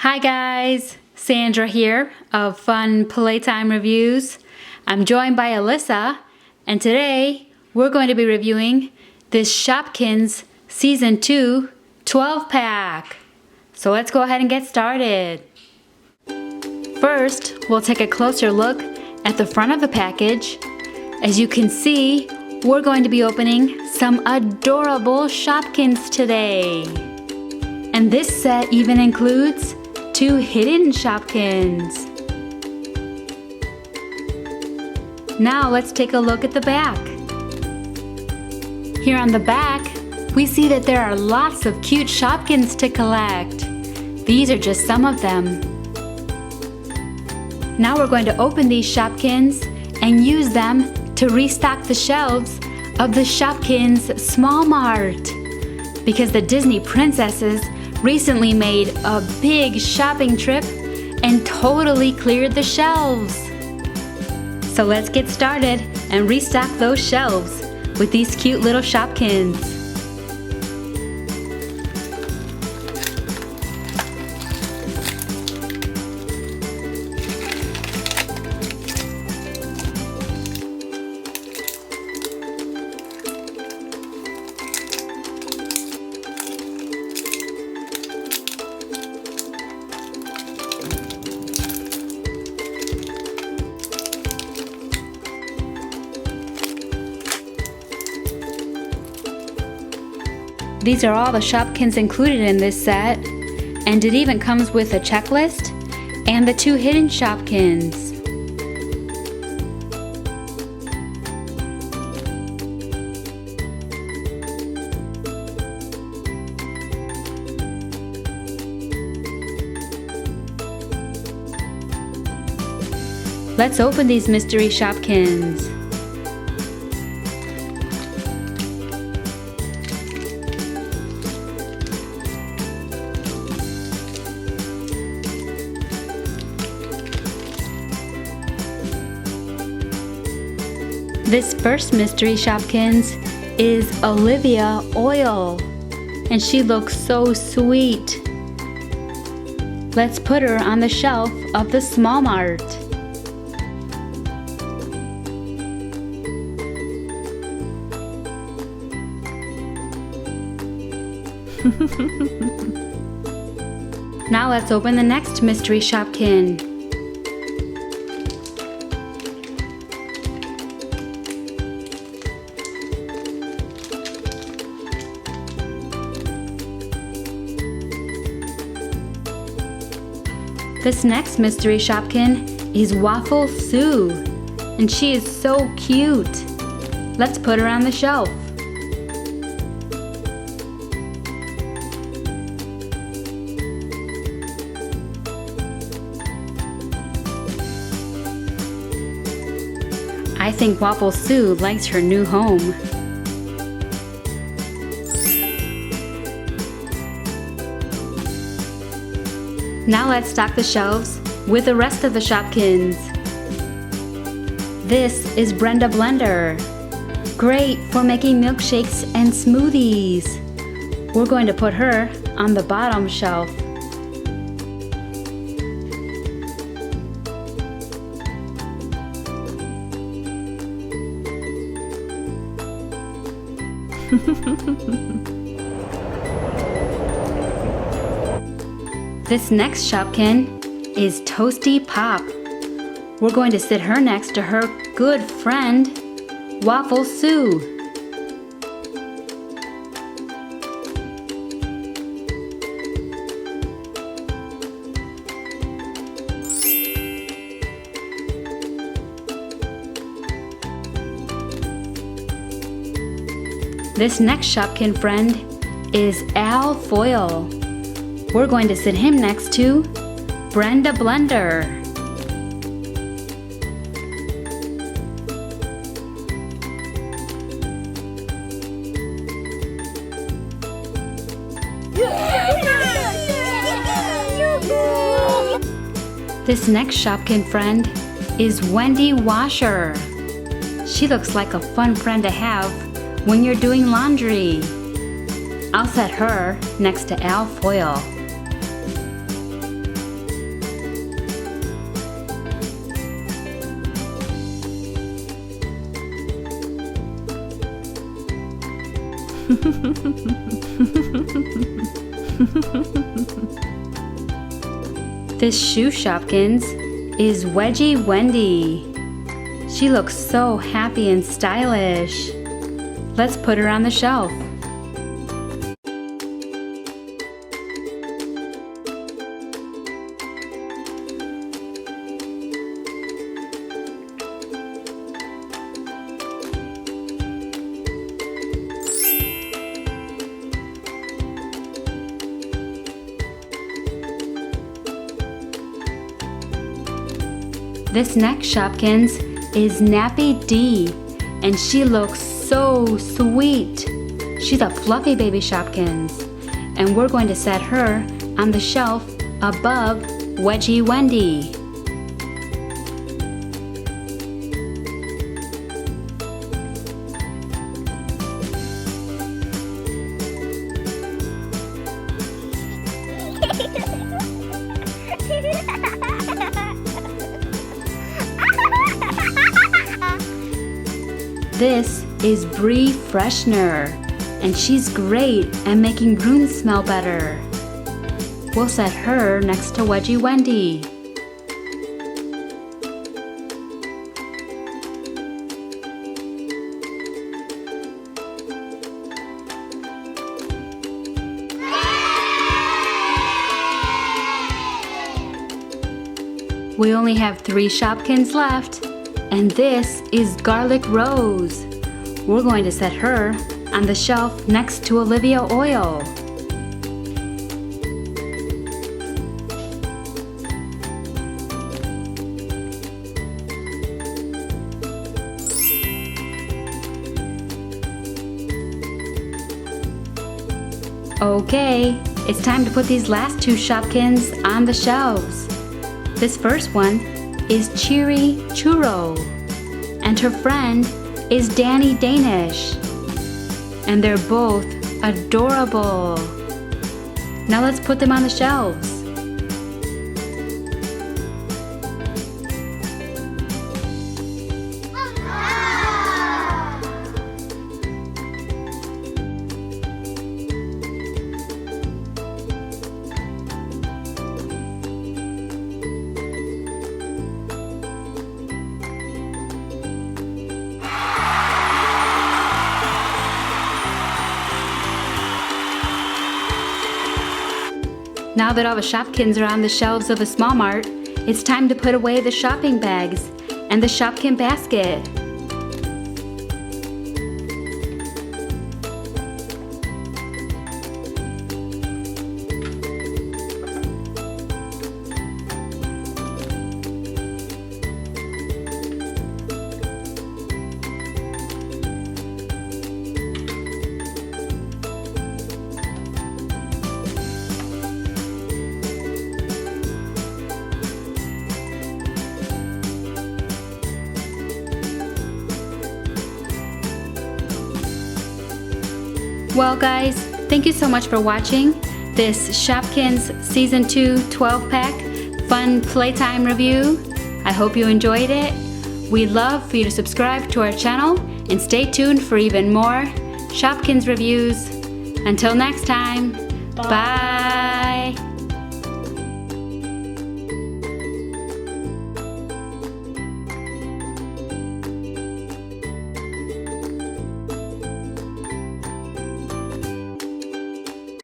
Hi guys, Sandra here of Fun Playtime Reviews. I'm joined by Alyssa, and today we're going to be reviewing this Shopkins Season 2 12-pack. So let's go ahead and get started. First, we'll take a closer look at the front of the package. As you can see, we're going to be opening some adorable Shopkins today. And this set even includes 2 hidden Shopkins. Now let's take a look at the back. Here on the back, we see that there are lots of cute Shopkins to collect. These are just some of them. Now we're going to open these Shopkins and use them to restock the shelves of the Shopkins Small Mart. Because the Disney princesses recently made a big shopping trip and totally cleared the shelves. So let's get started and restock those shelves with these cute little Shopkins. These are all the Shopkins included in this set, and it even comes with a checklist and the 2 hidden Shopkins. Let's open these mystery Shopkins. This first mystery Shopkins is Olivia Oil, and she looks so sweet. Let's put her on the shelf of the Small Mart. Now let's open the next mystery Shopkin. This next mystery Shopkin is Waffle Sue, and she is so cute. Let's put her on the shelf. I think Waffle Sue likes her new home. Now let's stock the shelves with the rest of the Shopkins. This is Brenda Blender. Great for making milkshakes and smoothies. We're going to put her on the bottom shelf. This next Shopkin is Toasty Pop. We're going to sit her next to her good friend, Waffle Sue. This next Shopkin friend is Foil. We're going to sit him next to Brenda Blender. This next Shopkin friend is Wendy Washer. She looks like a fun friend to have when you're doing laundry. I'll set her next to Foil. This shoe Shopkins is Wedgy Wendy. She looks so happy and stylish. Let's put her on the shelf. This next Shopkins is Nappy D, and she looks so sweet. She's a Fluffy Baby Shopkins, and we're going to set her on the shelf above Wedgy Wendy. This is Brie Freshener, and she's great at making rooms smell better. We'll set her next to Wedgy Wendy. We only have 3 Shopkins left. And this is Garlic Rose. We're going to set her on the shelf next to Olivia Oil. Okay, it's time to put these last 2 Shopkins on the shelves. This first one is Cheery Churro, and her friend is Danny Danish, and they're both adorable. Now let's put them on the shelves. Now that all the Shopkins are on the shelves of a Small Mart, it's time to put away the shopping bags and the Shopkin basket. Well guys, thank you so much for watching this Shopkins Season 2 12-pack fun playtime review. I hope you enjoyed it. We'd love for you to subscribe to our channel and stay tuned for even more Shopkins reviews. Until next time, bye.